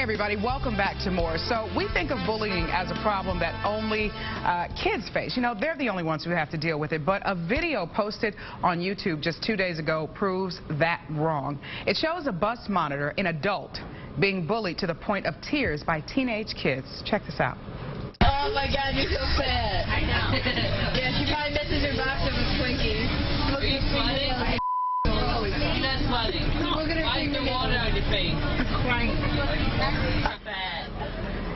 everybody, welcome back to more. So we think of bullying as a problem that only kids face. You know, they're the only ones who have to deal with it. But a video posted on YouTube just 2 days ago proves that wrong. It shows a bus monitor, an adult, being bullied to the point of tears by teenage kids. Check this out. Oh my God, you're so sad. I know. Yeah, she probably misses her box of Twinkies. Are you sweating? You're not sweating. Wipe the water on your face. Crying.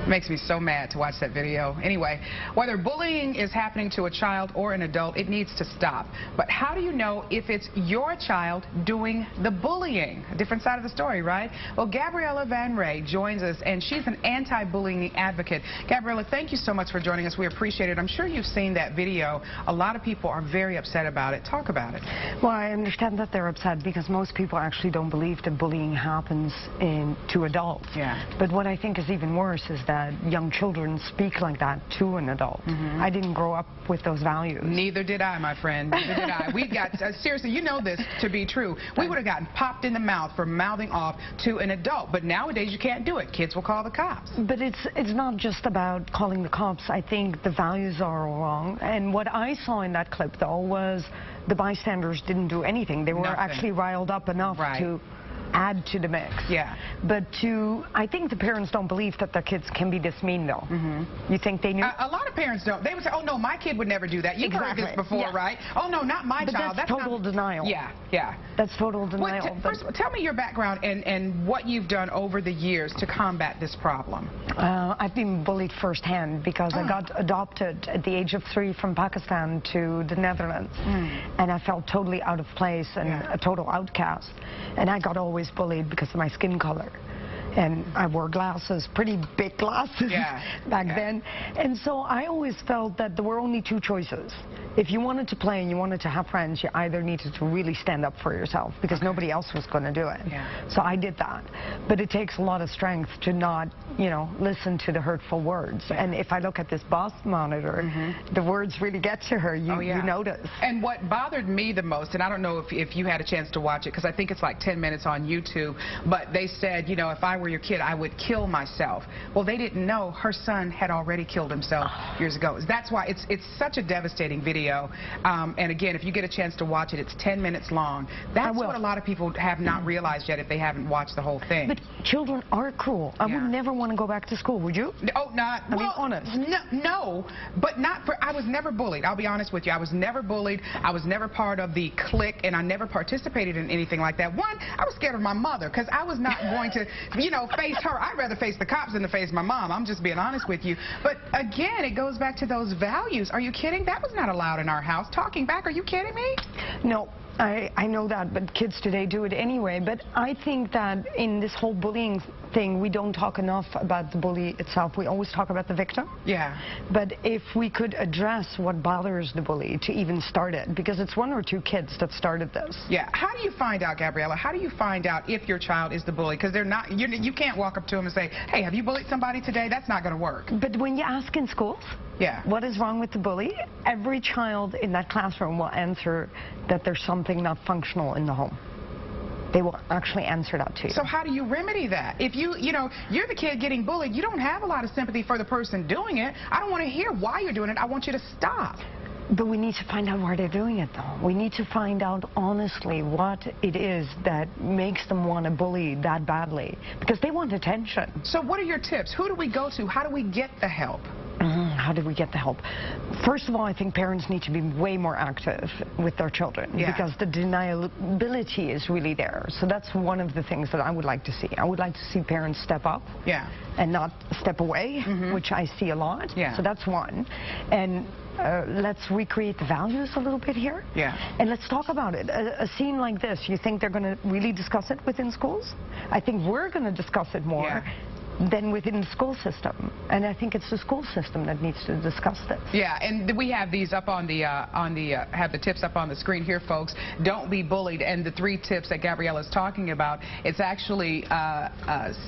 Makes me so mad to watch that video. Anyway, whether bullying is happening to a child or an adult, it needs to stop. But how do you know if it's your child doing the bullying? A different side of the story, right? Well, Gabriella van Rij joins us, and she's an anti-bullying advocate. Gabriella, thank you so much for joining us. We appreciate it. I'm sure you've seen that video. A lot of people are very upset about it. Talk about it. Well, I understand that they're upset because most people actually don't believe that bullying happens to adults. Yeah. But what I think is even worse is that young children speak like that to an adult. I didn't grow up with those values. Neither did I, my friend. Neither did I. We got, seriously, you know this to be true. We would have gotten popped in the mouth for mouthing off to an adult. But nowadays you can't do it. Kids will call the cops. But it's not just about calling the cops. I think the values are wrong. And what I saw in that clip, though, was the bystanders didn't do anything. They were actually riled up enough to add to the mix. Yeah. But I think the parents don't believe that their kids can be this mean, though. You think they knew? A lot of parents don't. They would say, oh, no, my kid would never do that. You've heard this before, right? Oh, no, not my child. That's total denial. Yeah, yeah. That's total denial. Well, first, tell me your background and what you've done over the years to combat this problem. I've been bullied firsthand because I got adopted at the age of 3 from Pakistan to the Netherlands. And I felt totally out of place and a total outcast. And I got always bullied because of my skin color. And I wore glasses, pretty big glasses back then. And so I always felt that there were only 2 choices. If you wanted to play and you wanted to have friends, you either needed to really stand up for yourself because nobody else was going to do it. So I did that. But it takes a lot of strength to not, you know, listen to the hurtful words. And if I look at this bus monitor, the words really get to her. You notice. And what bothered me the most, and I don't know if you had a chance to watch it because I think it's like 10 minutes on YouTube, but they said, you know, if I were your kid, I would kill myself. Well, they didn't know her son had already killed himself years ago. That's why it's such a devastating video. And again, if you get a chance to watch it, it's 10 minutes long. That's what a lot of people have not realized yet if they haven't watched the whole thing. But children are cruel. I would never want to go back to school, would you? Oh, not. I mean, honest. No, but not for. I was never bullied. I'll be honest with you. I was never bullied. I was never part of the clique, and I never participated in anything like that. One, I was scared of my mother because I was not going to, you know, face her. I'd rather face the cops than to face my mom. I'm just being honest with you. But again, it goes back to those values. Are you kidding? That was not allowed in our house. Talking back, are you kidding me? No. I know that, but kids today do it anyway. But I think that in this whole bullying thing, we don't talk enough about the bully itself. We always talk about the victim. Yeah. But if we could address what bothers the bully to even start it, because it's 1 or 2 kids that started this. Yeah. How do you find out, Gabriella? How do you find out if your child is the bully? Because they're not. You can't walk up to them and say, "Hey, have you bullied somebody today?" That's not going to work. But when you ask in schools, what is wrong with the bully? Every child in that classroom will answer that there's something not functional in the home. They will actually answer that to you. So how do you remedy that? If you're the kid getting bullied, you don't have a lot of sympathy for the person doing it. I don't want to hear why you're doing it. I want you to stop. But we need to find out why they're doing it, though. We need to find out honestly what it is that makes them want to bully that badly, because they want attention. So what are your tips? Who do we go to? How do we get the help? How do we get the help? First of all, I think parents need to be way more active with their children because the deniability is really there. So that's one of the things that I would like to see. I would like to see parents step up and not step away, which I see a lot. So that's one. And let's recreate the values a little bit here. And let's talk about it. A scene like this, you think they're going to really discuss it within schools? I think we're going to discuss it more than within the school system. And I think it's the school system that needs to discuss this. Yeah, and we have these up on the have the tips up on the screen here, folks. Don't be bullied. And the 3 tips that Gabriella is talking about, it's actually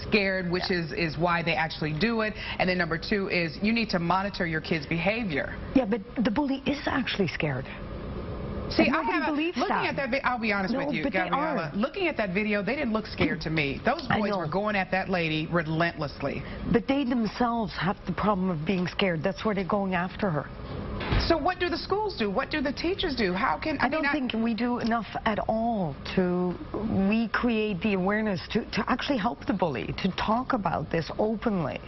scared, which is why they actually do it. And then number 2 is you need to monitor your kid's behavior. Yeah, but the bully is actually scared. See, nobody believes looking that. at that video, I'll be honest with you, but Gabriella. Looking at that video, they didn't look scared to me. Those boys were going at that lady relentlessly. But they themselves have the problem of being scared. That's why they're going after her. So what do the schools do? What do the teachers do? How can I don't think we do enough at all to recreate the awareness to actually help the bully, to talk about this openly.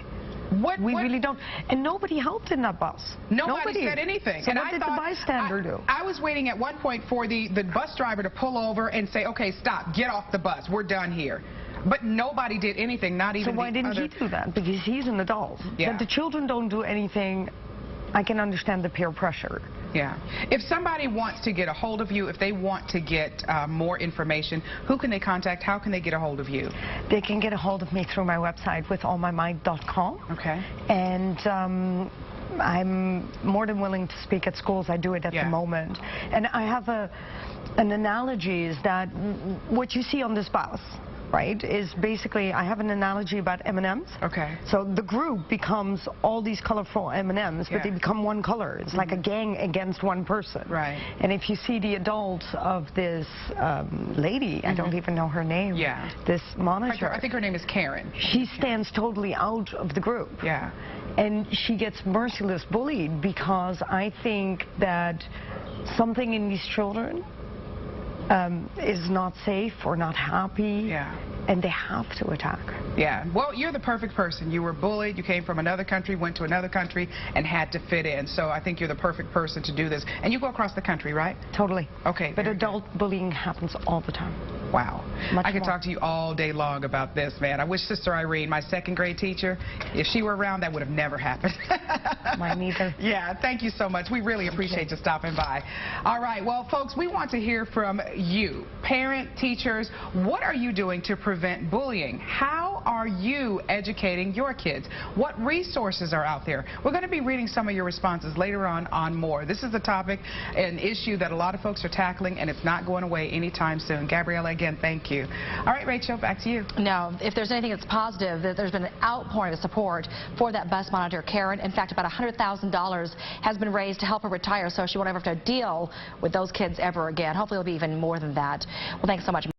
We really don't. And nobody helped in that bus. Nobody said anything. So and what did the bystander do? I was waiting at one point for the bus driver to pull over and say, okay, stop, get off the bus, we're done here. But nobody did anything, not even So why didn't he do that? Because he's an adult. Yeah. That the children don't do anything, I can understand the peer pressure. Yeah. If somebody wants to get a hold of you, if they want to get more information, who can they contact? How can they get a hold of you? They can get a hold of me through my website, withallmymight.com. Okay. And I'm more than willing to speak at schools. I do it at the moment. And I have an analogy is that what you see on this bus, right, is basically, I have an analogy about M&Ms. Okay. So the group becomes all these colorful M&Ms, but they become one color. It's like a gang against one person. Right. And if you see the adults of this lady, I don't even know her name. Yeah. This monitor. I think her name is Karen. She stands totally out of the group. Yeah. And she gets merciless bullied because I think that something in these children is not safe or not happy. Yeah. And they have to attack. Yeah. Well, you're the perfect person. You were bullied. You came from another country, went to another country, and had to fit in. So I think you're the perfect person to do this. And you go across the country, right? Totally. Okay. But adult bullying happens all the time. Wow. Much I could more. talk to you all day long about this, man. I wish Sister Irene, my second grade teacher, if she were around, that would have never happened. Mine either. Yeah, thank you so much. We really appreciate you stopping by. All right, well, folks, we want to hear from you, parent, teachers. What are you doing to prevent bullying? How are you educating your kids? What resources are out there? We're going to be reading some of your responses later on More. This is a topic, an issue that a lot of folks are tackling, and it's not going away anytime soon. Gabriella, again, thank you. All right, Rachel, back to you. Now, if there's anything that's positive, that there's been an outpouring of support for that bus monitor, Karen. In fact, about $100,000 has been raised to help her retire so she won't ever have to deal with those kids ever again. Hopefully it'll be even more than that. Well, thanks so much.